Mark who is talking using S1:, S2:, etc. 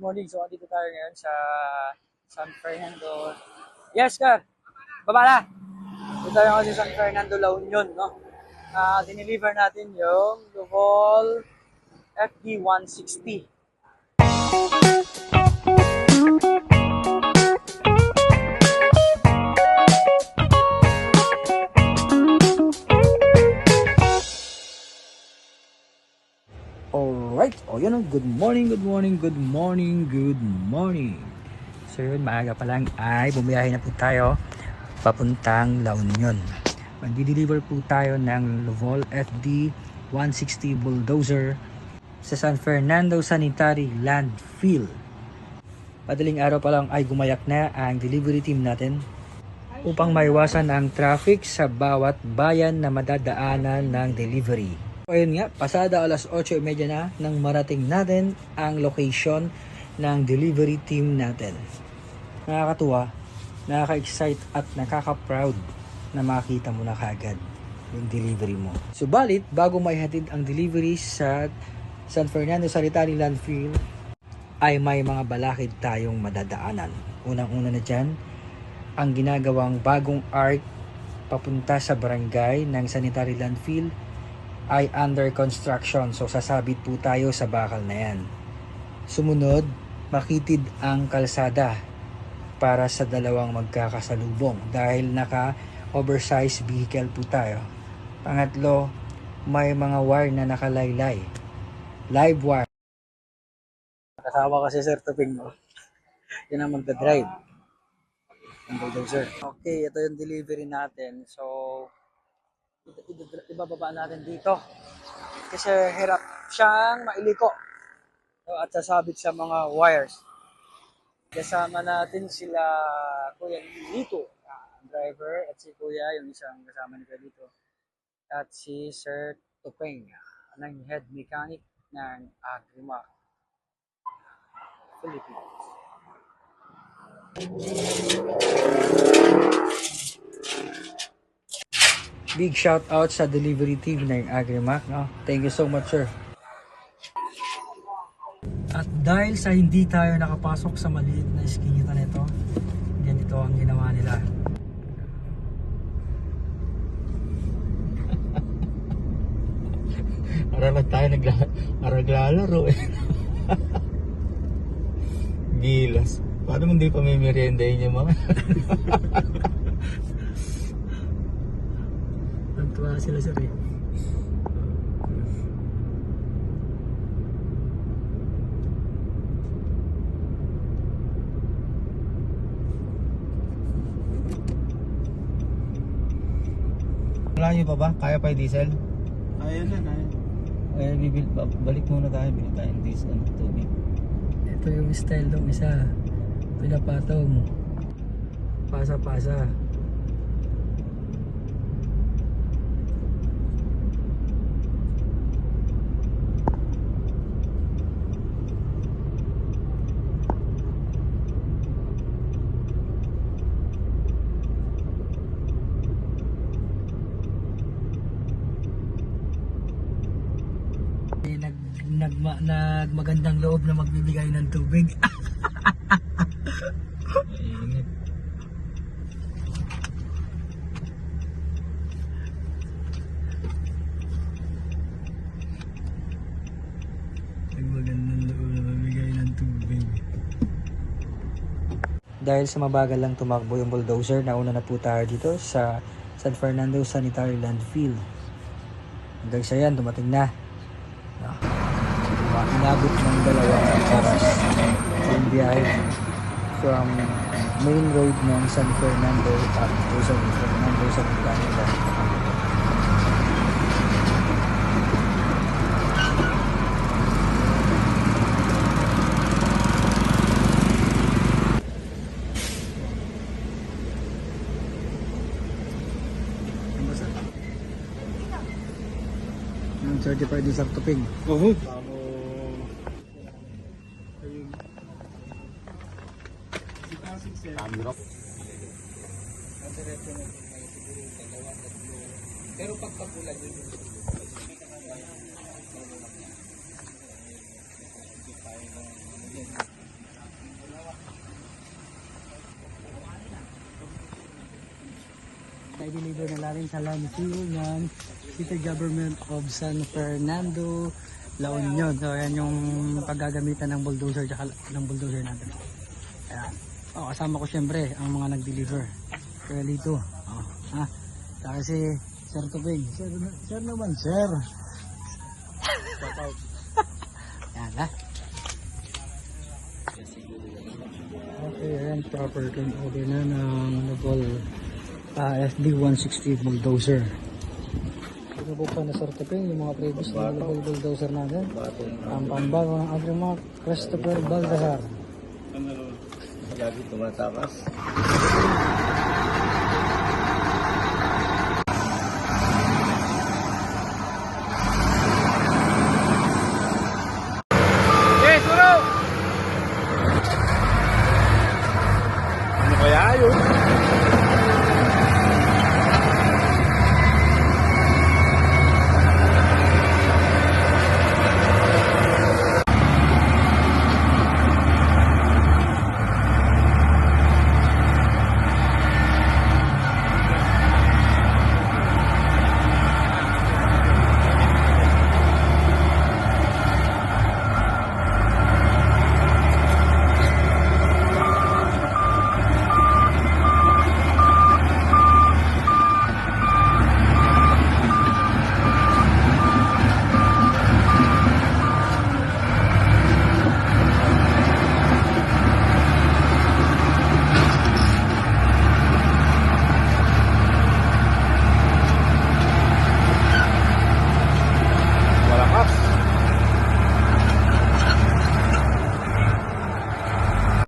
S1: Good morning. So, andito tayo ngayon sa San Fernando. Yes, Sir. Baba na. Dito tayo ngayon sa San Fernando, La Union, no? Dineliver natin yung Luvol FD160. Alright, yun o. Good morning. So yun, maaga pa lang ay bumiyahe na po tayo papuntang La Union. Magdi-deliver po tayo ng Luvol FD 160 bulldozer sa San Fernando Sanitary Landfill. Madaling araw pa lang ay gumayak na ang delivery team natin upang maiwasan ang traffic sa bawat bayan na madadaanan ng delivery. Ayun nga, pasada alas 8:30 na nang marating natin ang location ng delivery team natin. Nakakatuwa, nakaka-excite at nakaka-proud na makita mo na kagad yung delivery mo. Subalit, bago maihatid ang delivery sa San Fernando Sanitary Landfill, ay may mga balakid tayong madadaanan. Unang-una na dyan, ang ginagawang bagong arc papunta sa barangay ng Sanitary Landfill ay under construction. So sasabit po tayo sa bakal na yan. Sumunod, makitid ang kalsada para sa dalawang magkakasalubong dahil naka-oversized vehicle po tayo. Pangatlo, may mga wire na nakalaylay. Live wire. Kasama kasi Sir Tuping mo. Yan ang magdadrive. Okay, ito yung delivery natin. So, ibababa natin dito kasi hirap siyang mailiko at sasabit sa mga wires. Kasama natin sila Kuya Lito, ang driver, at si Kuya, yung isang kasama ni Kuya Lito, at si Sir Tupeng, ang head mechanic ng Agrimac Philippines. Big shout out sa delivery team ng Agrimac, no? Thank you so much, sir. At dahil sa hindi tayo nakapasok sa maliit na iskinita nito, ganito ang ginawa nila.
S2: Para lang tayo naglalaro eh. Gilas. Paano mo hindi pa may meriendahin yung mga?
S1: Nagtuwa sila sa rin.
S2: Wala nyo pa ba? Kaya pa yung diesel?
S3: Kaya na, kaya.
S2: Balik muna tayo. Bili tayong diesel. Tubig.
S1: Ito yung style ng isa. Pinapatong. Pasa-pasa. Nagmagandang loob na magbibigay ng tubig.
S2: Init.
S1: Nagmagandang loob na magbibigay ng tubig. Dahil sa mabagal lang tumakbo yung bulldozer, nauna na po tayo dito sa San Fernando Sanitary Landfill. Hanggang sa yan, dumating na. Inabot ng 2 oras yung biyahe from main road ng San Fernando up to San Fernando sa Canada. Ang certified din sa Tuping. Pero pagpapulan yun. i-deliver na natin sa landfill ng City Government of San Fernando, La Union. So ayan yung paggagamitan ng bulldozer tsaka ng bulldozer natin. Ayan. Kasama ko syempre ang mga nag-deliver. Kaya dito. Saka si Sir Tuping. Sir naman, Sir. Yan ha. Okay, ayan, proper turnover na ng Novol SD 160 bulldozer. Ito po pa na Sir Tuping, yung mga previous na Novol bulldozer natin. Ang pambago ng Agrimac Christopher Baldassar.
S2: Lagi tumatakas.
S3: Ano kaya yun?